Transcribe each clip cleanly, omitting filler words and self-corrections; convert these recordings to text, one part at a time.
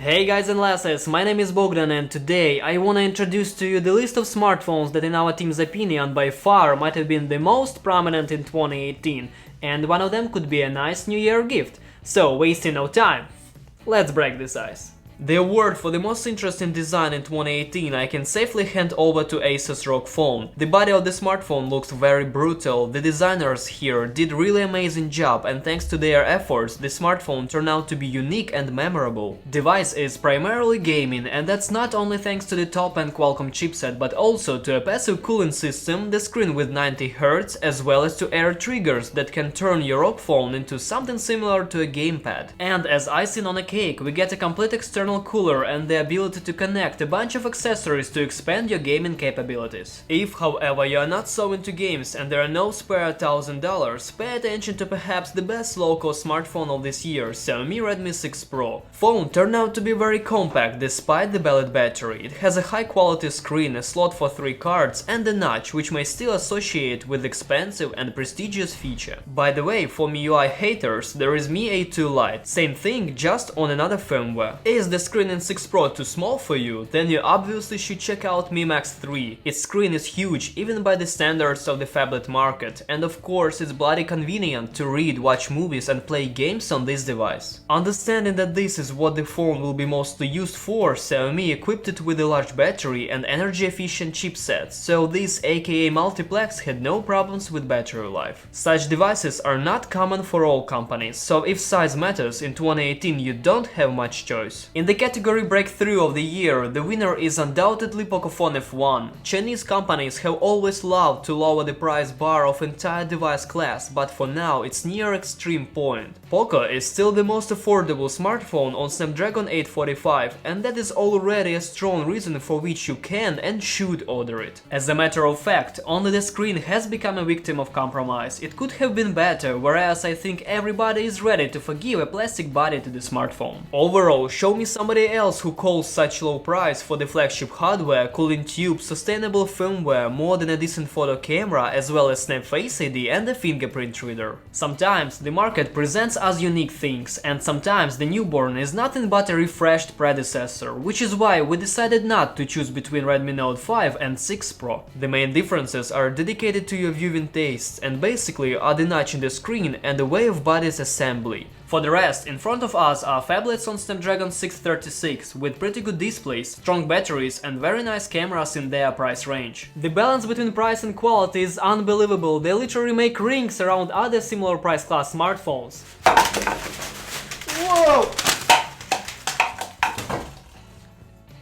Hey guys and lasses, my name is Bogdan and today I wanna introduce to you the list of smartphones that in our team's opinion by far might have been the most prominent in 2018, and one of them could be a nice New Year gift. So wasting no time, let's break this ice. The award for the most interesting design in 2018 I can safely hand over to Asus ROG Phone. The body of the smartphone looks very brutal, the designers here did really amazing job, and thanks to their efforts the smartphone turned out to be unique and memorable. Device is primarily gaming, and that's not only thanks to the top-end Qualcomm chipset but also to a passive cooling system, the screen with 90Hz, as well as to air triggers that can turn your ROG Phone into something similar to a gamepad. And as icing on a cake, we get a complete external cooler and the ability to connect a bunch of accessories to expand your gaming capabilities. If, however, you are not so into games and there are no spare $1000, pay attention to perhaps the best low-cost smartphone of this year, Xiaomi Redmi 6 Pro. Phone turned out to be very compact despite the belted battery. It has a high-quality screen, a slot for 3 cards, and a notch, which may still associate with expensive and prestigious feature. By the way, for MIUI haters, there is Mi A2 Lite. Same thing, just on another firmware. Is the screen in 6 Pro too small for you? Then you obviously should check out Mi Max 3. Its screen is huge even by the standards of the phablet market, and of course it's bloody convenient to read, watch movies and play games on this device. Understanding that this is what the phone will be mostly used for, Xiaomi equipped it with a large battery and energy efficient chipset, so this aka multiplex had no problems with battery life. Such devices are not common for all companies, so if size matters in 2018 you don't have much choice. In the category breakthrough of the year, the winner is undoubtedly Pocophone F1. Chinese companies have always loved to lower the price bar of entire device class, but for now it's near extreme point. Poco is still the most affordable smartphone on Snapdragon 845, and that is already a strong reason for which you can and should order it. As a matter of fact, only the screen has become a victim of compromise. It could have been better, whereas I think everybody is ready to forgive a plastic body to the smartphone. Overall, show me somebody else who calls such low price for the flagship hardware, cooling tube, sustainable firmware, more than a decent photo camera, as well as Snap Face ID and a fingerprint reader. Sometimes the market presents us unique things, and sometimes the newborn is nothing but a refreshed predecessor, which is why we decided not to choose between Redmi Note 5 and 6 Pro. The main differences are dedicated to your viewing tastes and basically are the notch in the screen and the way of body's assembly. For the rest, in front of us are phablets on Snapdragon 636 with pretty good displays, strong batteries and very nice cameras in their price range. The balance between price and quality is unbelievable, they literally make rings around other similar price class smartphones. Whoa!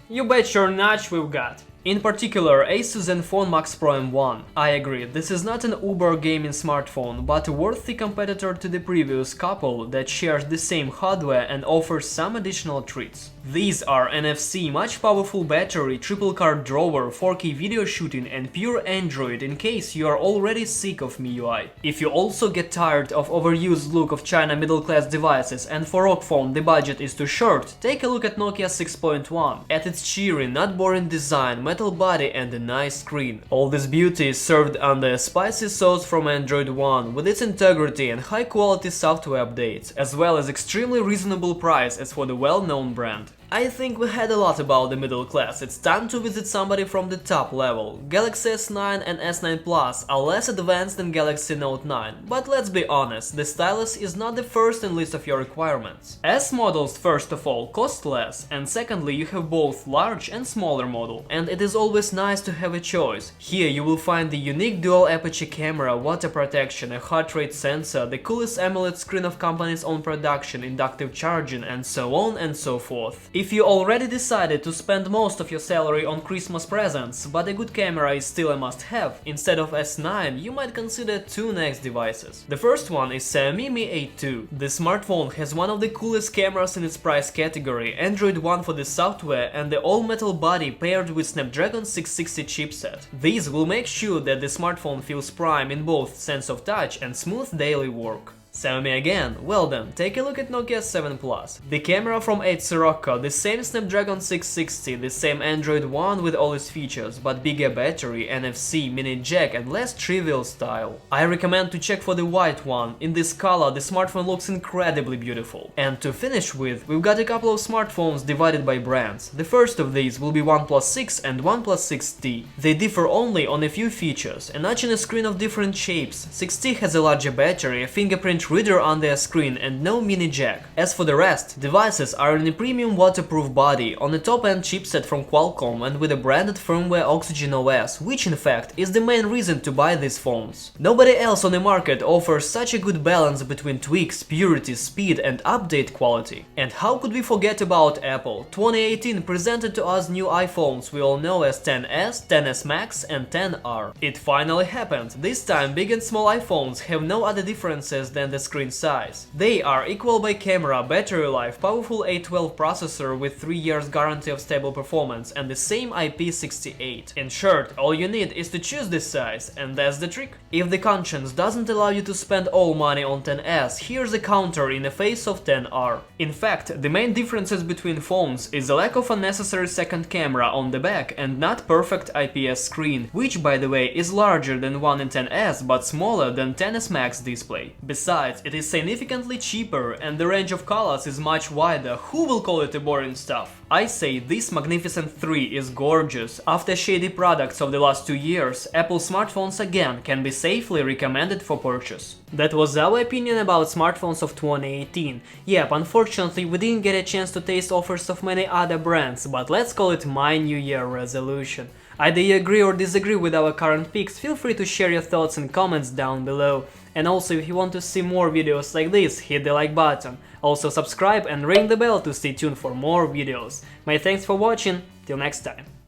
You bet your notch we've got. In particular, Asus Zenfone Max Pro M1. I agree, this is not an uber gaming smartphone, but a worthy competitor to the previous couple that shares the same hardware and offers some additional treats. These are NFC, much powerful battery, triple card drawer, 4K video shooting and pure Android in case you are already sick of MIUI. If you also get tired of overused look of China middle class devices and for ROG Phone the budget is too short, take a look at Nokia 6.1. At its cheery, not boring design, metal body and a nice screen. All this beauty is served under a spicy sauce from Android One with its integrity and high quality software updates, as well as extremely reasonable price as for the well-known brand. I think we had a lot about the middle class, it's time to visit somebody from the top level. Galaxy S9 and S9 Plus are less advanced than Galaxy Note 9, but let's be honest, the stylus is not the first in list of your requirements. S models first of all cost less, and secondly you have both large and smaller model, and it is always nice to have a choice. Here you will find the unique dual aperture camera, water protection, a heart rate sensor, the coolest AMOLED screen of company's own production, inductive charging and so on and so forth. If you already decided to spend most of your salary on Christmas presents, but a good camera is still a must-have, instead of S9 you might consider two next devices. The first one is Xiaomi Mi A2. The smartphone has one of the coolest cameras in its price category, Android One for the software and the all-metal body paired with Snapdragon 660 chipset. These will make sure that the smartphone feels prime in both sense of touch and smooth daily work. So me again. Well then, take a look at Nokia 7 Plus. The camera from 8 Sirocco, the same Snapdragon 660, the same Android One with all its features, but bigger battery, NFC, mini jack and less trivial style. I recommend to check for the white one. In this color, the smartphone looks incredibly beautiful. And to finish with, we've got a couple of smartphones divided by brands. The first of these will be OnePlus 6 and OnePlus 6T. They differ only on a few features, a notch in a screen of different shapes. 6T has a larger battery, a fingerprint reader on their screen and no mini jack. As for the rest, devices are in a premium waterproof body on a top-end chipset from Qualcomm and with a branded firmware Oxygen OS, which in fact is the main reason to buy these phones. Nobody else on the market offers such a good balance between tweaks, purity, speed and update quality. And how could we forget about Apple? 2018 presented to us new iPhones we all know as XS, XS Max and XR. It finally happened. This time big and small iPhones have no other differences than the screen size. They are equal by camera, battery life, powerful A12 processor with 3 years guarantee of stable performance and the same IP68. In short, all you need is to choose this size, and that's the trick. If the conscience doesn't allow you to spend all money on XS, here's a counter in the face of XR. In fact, the main differences between phones is the lack of unnecessary second camera on the back and not perfect IPS screen, which by the way is larger than one in XS but smaller than XS Max display. Besides, it is significantly cheaper and the range of colors is much wider. Who will call it a boring stuff? I say this Magnificent 3 is gorgeous. After shady products of the last 2 years, Apple smartphones again can be safely recommended for purchase. That was our opinion about smartphones of 2018. Yep, unfortunately we didn't get a chance to taste offers of many other brands, but let's call it my New Year resolution. Either you agree or disagree with our current picks, feel free to share your thoughts and comments down below. And also if you want to see more videos like this, hit the like button. Also subscribe and ring the bell to stay tuned for more videos. My thanks for watching, till next time.